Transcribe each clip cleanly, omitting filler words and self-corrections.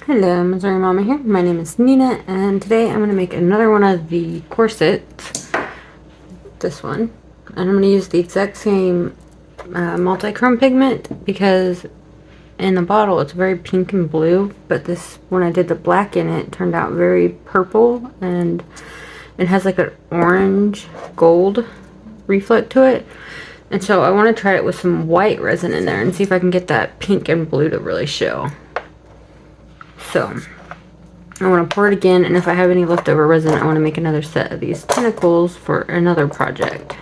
Hello, Missouri Mama here. My name is Nina, and today I'm going to make another one of the corsets. This one. And I'm going to use the exact same multi-chrome pigment because in the bottle it's very pink and blue, but this, when I did the black in it, turned out very purple, and it has like an orange gold reflect to it. And so I want to try it with some white resin in there and see if I can get that pink and blue to really show. So I want to pour it again, and if I have any leftover resin, I want to make another set of these tentacles for another project.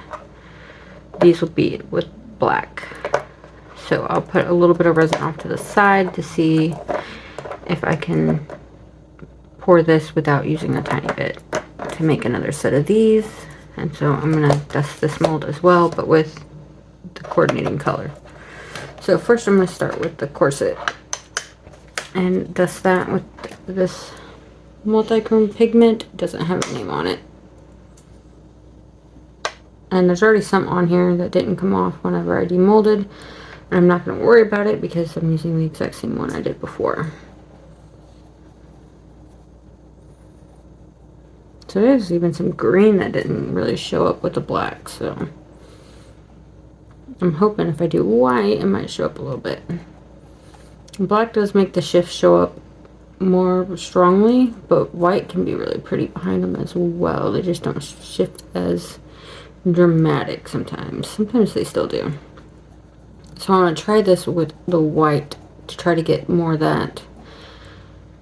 These will be with black. So I'll put a little bit of resin off to the side to see if I can pour this without using a tiny bit to make another set of these. And so I'm going to dust this mold as well, but with the coordinating color. So first I'm going to start with the corset and dust that with this multi-chrome pigment. It doesn't have a name on it, and there's already some on here that didn't come off whenever I demolded, and I'm not going to worry about it because I'm using the exact same one I did before. So there's even some green that didn't really show up with the black, so I'm hoping if I do white it might show up a little bit. Black does make the shifts show up more strongly, but white can be really pretty behind them as well. They just don't shift as dramatic sometimes. Sometimes they still do. So I want to try this with the white to try to get more of that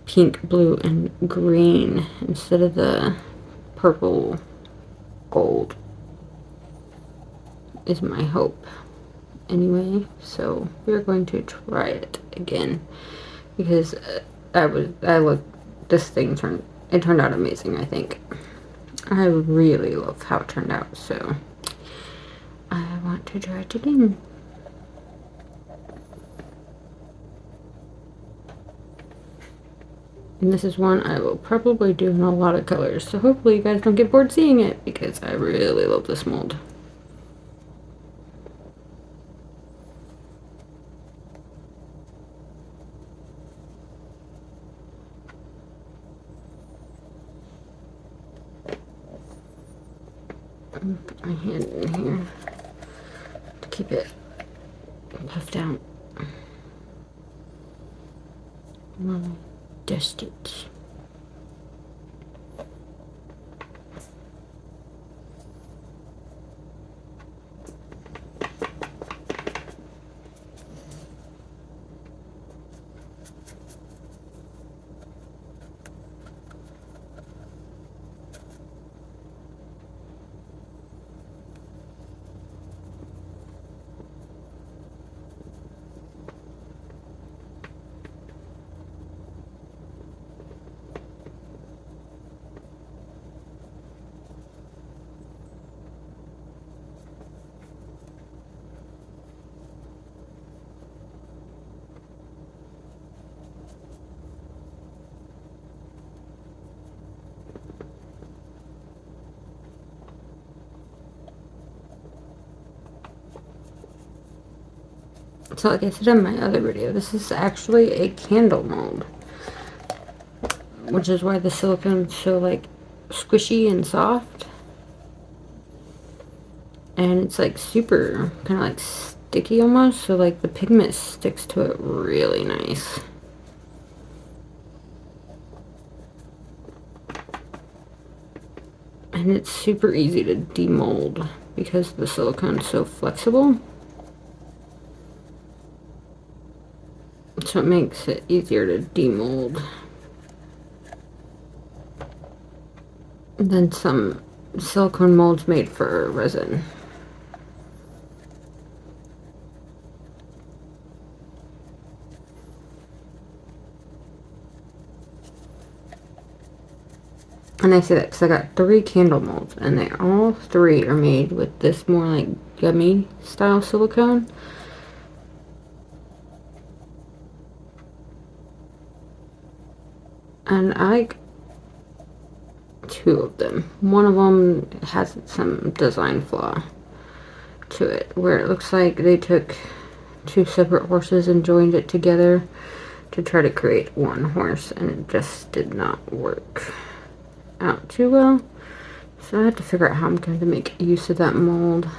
pink, blue, and green instead of the purple gold, is my hope. Anyway, so we're going to try it again because this thing turned out amazing. I think I really love how it turned out, so I want to try it again. And this is one I will probably do in a lot of colors, so hopefully you guys don't get bored seeing it because I really love this mold. Put my hand in here to keep it puffed out. I'll dust it. So like I said in my other video, this is actually a candle mold, which is why the silicone is so like squishy and soft, and it's like super kind of like sticky almost, so like the pigment sticks to it really nice. And it's super easy to demold because the silicone is so flexible. So it makes it easier to demold than some silicone molds made for resin. And I say that because I got 3 candle molds, and they all 3 are made with this more like gummy style silicone. And I like 2 of them. One of them has some design flaw to it, where it looks like they took 2 separate horses and joined it together to try to create one horse, and it just did not work out too well. So I had to figure out how I'm going to make use of that mold.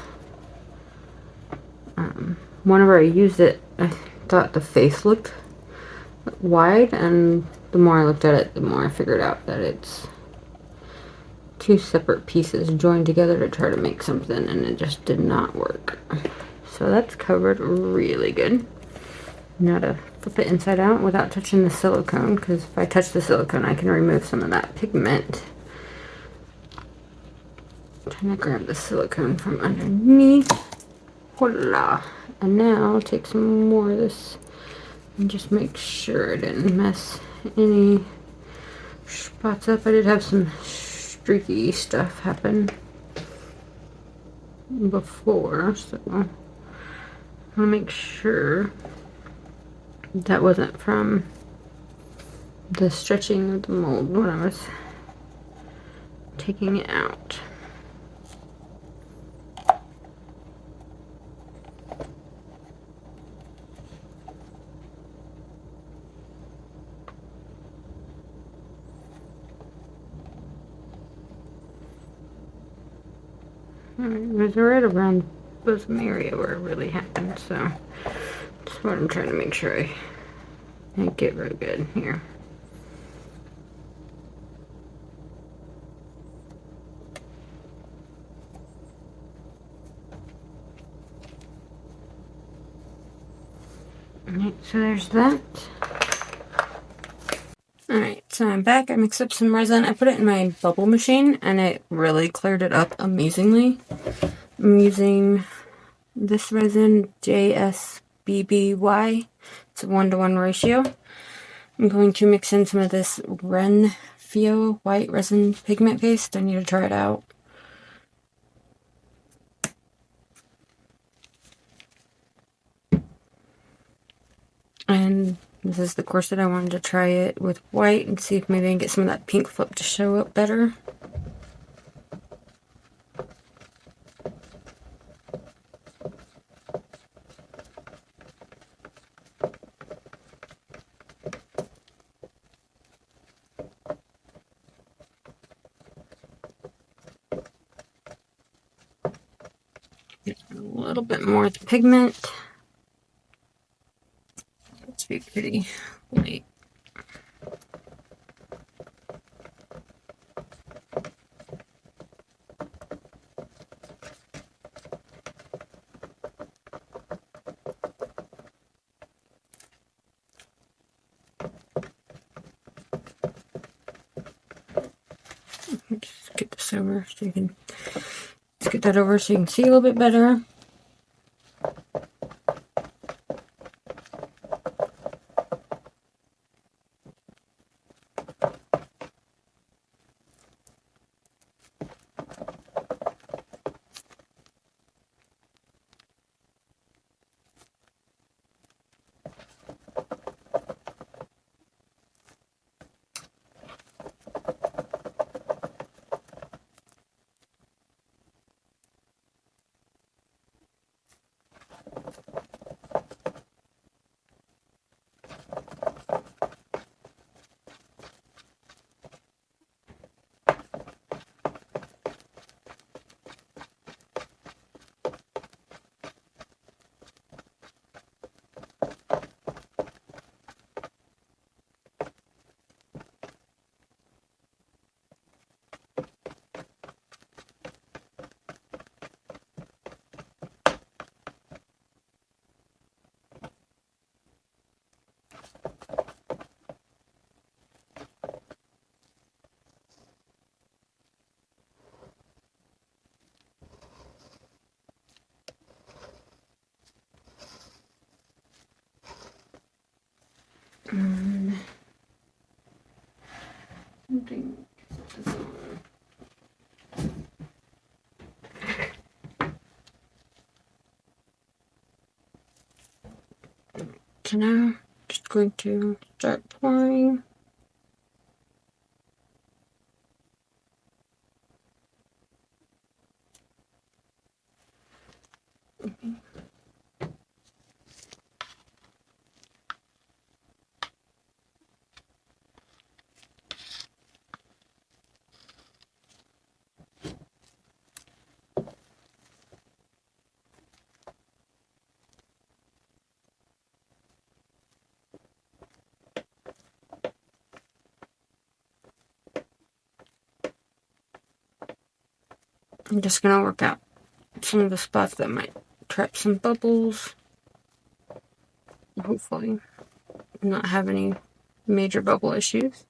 Whenever I used it, I thought the face looked wide, and the more I looked at it, the more I figured out that it's two separate pieces joined together to try to make something, and it just did not work. So that's covered really good. Now to flip it inside out without touching the silicone, because if I touch the silicone, I can remove some of that pigment. I'm trying to grab the silicone from underneath. Voila! And now I'll take some more of this and just make sure I didn't mess any spots up. I did have some streaky stuff happen before, so I want to make sure that wasn't from the stretching of the mold when I was taking it out. Alright, it was right around bosom area where it really happened, so that's what I'm trying to make sure I get real good here. Alright, so there's that. Alright, so I'm back. I mixed up some resin. I put it in my bubble machine and it really cleared it up amazingly. I'm using this resin, JSBBY. It's a 1-to-1 ratio. I'm going to mix in some of this Renfio white resin pigment paste. I need to try it out. And this is the corset. I wanted to try it with white and see if maybe I can get some of that pink flip to show up better. Get a little bit more of the pigment. Let's be pretty light. Just get this over so you can, let's get that over so you can see a little bit better. Something. So now I'm just going to start pouring. I'm just going to work out some of the spots that might trap some bubbles. Hopefully not have any major bubble issues.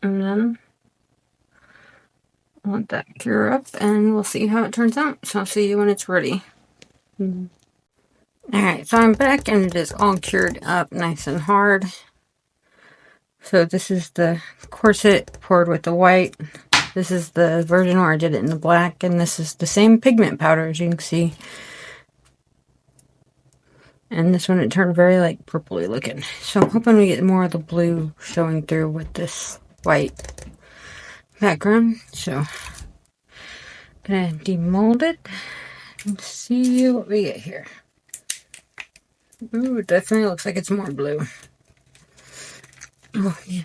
And then I'll let that cure up and we'll see how it turns out. So I'll see you when it's ready. Alright, so I'm back and it is all cured up nice and hard. So this is the corset poured with the white. This is the version where I did it in the black, and this is the same pigment powder as you can see. And this one, it turned very like purpley looking. So I'm hoping we get more of the blue showing through with this white background. So I'm gonna demold it and see what we get here. Ooh, it definitely looks like it's more blue. Oh yeah.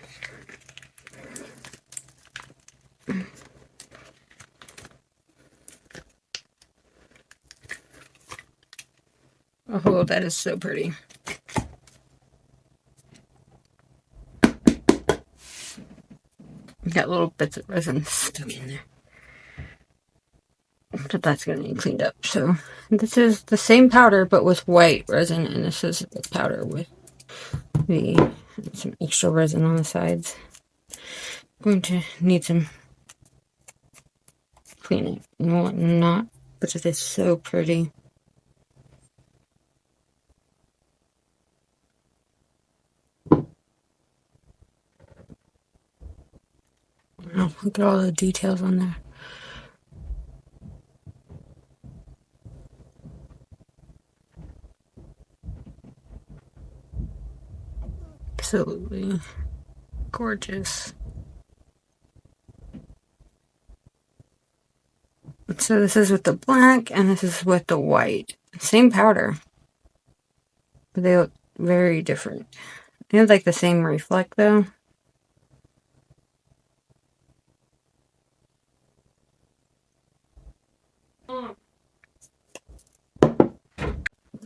Oh, that is so pretty. Got little bits of resin stuck in there. But that's going to need cleaned up. So this is the same powder but with white resin, and this is the powder with some extra resin on the sides. I'm going to need some cleanup and whatnot, but it is so pretty. Oh, look at all the details on there. Absolutely gorgeous. So this is with the black and this is with the white. Same powder, but they look very different. They have like the same reflect though.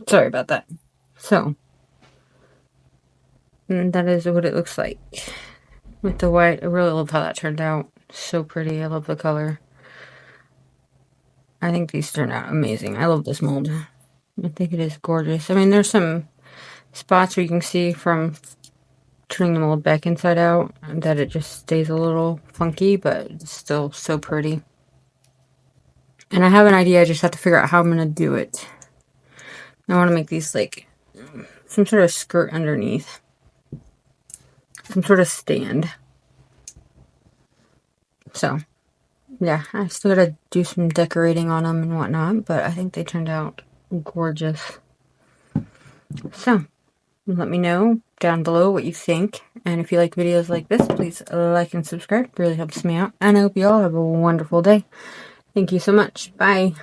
Sorry about that. So, and that is what it looks like with the white. I really love how that turned out. So pretty. I love the color. I think these turned out amazing. I love this mold. I think it is gorgeous. I mean, there's some spots where you can see from turning the mold back inside out that it just stays a little funky, but it's still so pretty. And I have an idea. I just have to figure out how I'm going to do it. I want to make these like some sort of skirt underneath. Some sort of stand. So, yeah, I still gotta do some decorating on them and whatnot, but I think they turned out gorgeous. So, let me know down below what you think. And if you like videos like this, please like and subscribe. It really helps me out. And I hope you all have a wonderful day. Thank you so much. Bye.